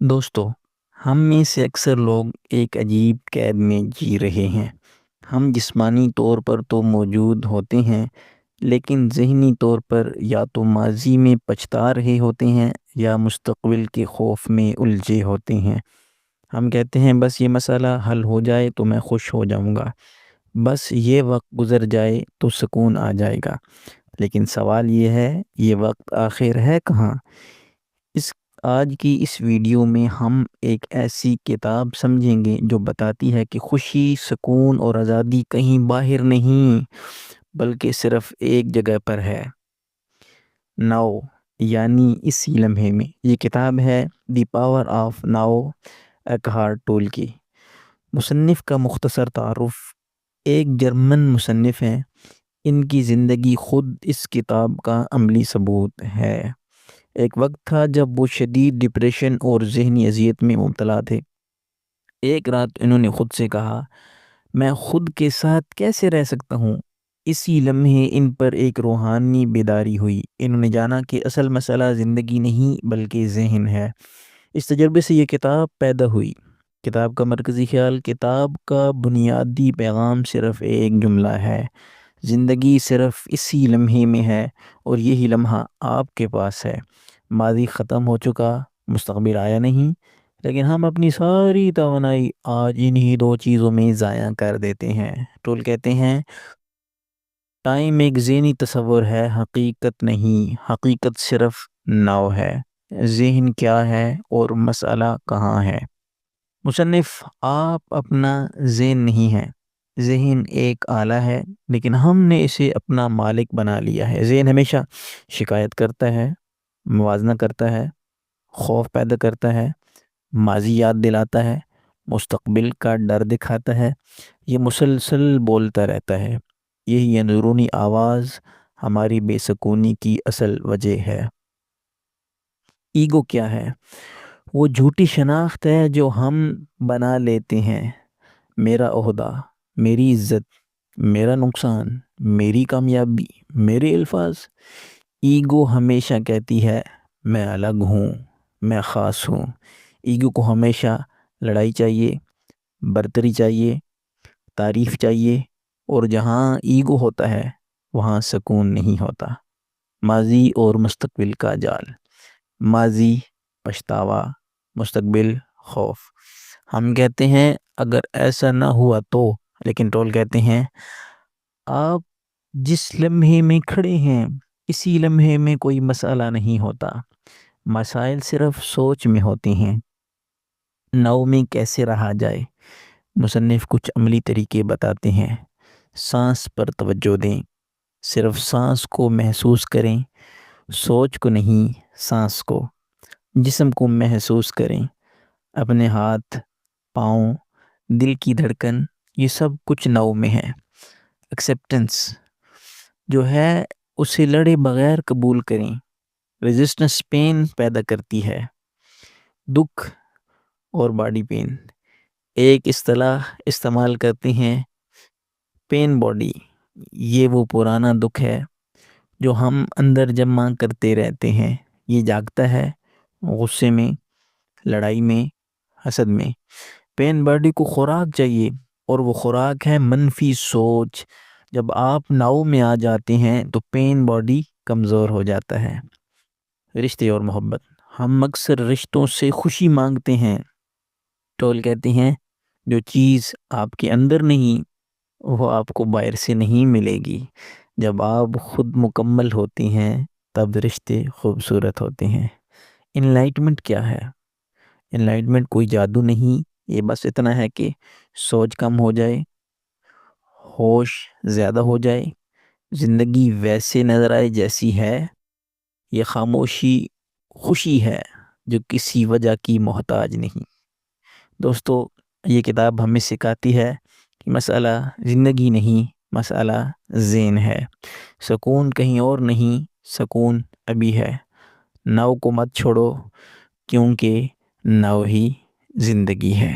دوستو، ہم میں سے اکثر لوگ ایک عجیب قید میں جی رہے ہیں۔ ہم جسمانی طور پر تو موجود ہوتے ہیں، لیکن ذہنی طور پر یا تو ماضی میں پچھتا رہے ہوتے ہیں یا مستقبل کے خوف میں الجھے ہوتے ہیں۔ ہم کہتے ہیں بس یہ مسئلہ حل ہو جائے تو میں خوش ہو جاؤں گا، بس یہ وقت گزر جائے تو سکون آ جائے گا۔ لیکن سوال یہ ہے، یہ وقت آخر ہے کہاں؟ اس آج کی اس ویڈیو میں ہم ایک ایسی کتاب سمجھیں گے جو بتاتی ہے کہ خوشی، سکون اور آزادی کہیں باہر نہیں بلکہ صرف ایک جگہ پر ہے، ناؤ، یعنی اسی لمحے میں۔ یہ کتاب ہے the power of now, Eckhart Tolle کی۔ مصنف کا مختصر تعارف، ایک جرمن مصنف ہیں۔ ان کی زندگی خود اس کتاب کا عملی ثبوت ہے۔ ایک وقت تھا جب وہ شدید ڈپریشن اور ذہنی اذیت میں مبتلا تھے۔ ایک رات انہوں نے خود سے کہا، میں خود کے ساتھ کیسے رہ سکتا ہوں؟ اسی لمحے ان پر ایک روحانی بیداری ہوئی۔ انہوں نے جانا کہ اصل مسئلہ زندگی نہیں بلکہ ذہن ہے۔ اس تجربے سے یہ کتاب پیدا ہوئی۔ کتاب کا مرکزی خیال، کتاب کا بنیادی پیغام صرف ایک جملہ ہے: زندگی صرف اسی لمحے میں ہے اور یہی لمحہ آپ کے پاس ہے۔ ماضی ختم ہو چکا، مستقبل آیا نہیں، لیکن ہم اپنی ساری توانائی آج انہی دو چیزوں میں ضائع کر دیتے ہیں۔ ٹول کہتے ہیں، ٹائم ایک ذہنی تصور ہے، حقیقت نہیں۔ حقیقت صرف ناؤ ہے، ذہن کیا ہے اور مسئلہ کہاں ہے۔ مصنف، آپ اپنا ذہن نہیں ہے، ذہن ایک آلہ ہے، لیکن ہم نے اسے اپنا مالک بنا لیا ہے۔ ذہن ہمیشہ شکایت کرتا ہے، موازنہ کرتا ہے، خوف پیدا کرتا ہے، ماضی یاد دلاتا ہے، مستقبل کا ڈر دکھاتا ہے۔ یہ مسلسل بولتا رہتا ہے۔ یہی اندرونی آواز ہماری بے سکونی کی اصل وجہ ہے۔ ایگو کیا ہے؟ وہ جھوٹی شناخت ہے جو ہم بنا لیتے ہیں: میرا عہدہ، میری عزت، میرا نقصان، میری کامیابی، میرے الفاظ۔ ایگو ہمیشہ کہتی ہے میں الگ ہوں، میں خاص ہوں۔ ایگو کو ہمیشہ لڑائی چاہیے، برتری چاہیے، تعریف چاہیے، اور جہاں ایگو ہوتا ہے وہاں سکون نہیں ہوتا۔ ماضی اور مستقبل کا جال، ماضی پچھتاوا، مستقبل خوف۔ ہم کہتے ہیں اگر ایسا نہ ہوا تو، لیکن ٹول کہتے ہیں آپ جس لمحے میں کھڑے ہیں اسی لمحے میں کوئی مسئلہ نہیں ہوتا، مسائل صرف سوچ میں ہوتے ہیں۔ نو میں کیسے رہا جائے؟ مصنف کچھ عملی طریقے بتاتے ہیں۔ سانس پر توجہ دیں، صرف سانس کو محسوس کریں، سوچ کو نہیں، سانس کو۔ جسم کو محسوس کریں، اپنے ہاتھ، پاؤں، دل کی دھڑکن، یہ سب کچھ نو میں ہے۔ ایکسیپٹنس جو ہے اسے لڑے بغیر قبول کریں۔ ریزسٹنس پین پیدا کرتی ہے۔ دکھ اور باڈی پین، ایک اصطلاح استعمال کرتے ہیں، پین باڈی۔ یہ وہ پرانا دکھ ہے جو ہم اندر جمع کرتے رہتے ہیں۔ یہ جاگتا ہے غصے میں، لڑائی میں، حسد میں۔ پین باڈی کو خوراک چاہیے، اور وہ خوراک ہے منفی سوچ۔ جب آپ ناؤ میں آ جاتے ہیں تو پین باڈی کمزور ہو جاتا ہے۔ رشتے اور محبت، ہم اکثر رشتوں سے خوشی مانگتے ہیں۔ ٹول کہتے ہیں جو چیز آپ کے اندر نہیں وہ آپ کو باہر سے نہیں ملے گی۔ جب آپ خود مکمل ہوتے ہیں تب رشتے خوبصورت ہوتے ہیں۔ انلائٹمنٹ کیا ہے؟ انلائٹمنٹ کوئی جادو نہیں، یہ بس اتنا ہے کہ سوچ کم ہو جائے، ہوش زیادہ ہو جائے، زندگی ویسے نظر آئے جیسی ہے۔ یہ خاموشی خوشی ہے جو کسی وجہ کی محتاج نہیں۔ دوستو، یہ کتاب ہمیں سکھاتی ہے کہ مسئلہ زندگی نہیں، مسئلہ ذہن ہے۔ سکون کہیں اور نہیں، سکون ابھی ہے۔ ناؤ کو مت چھوڑو، کیونکہ ناؤ ہی زندگی ہے۔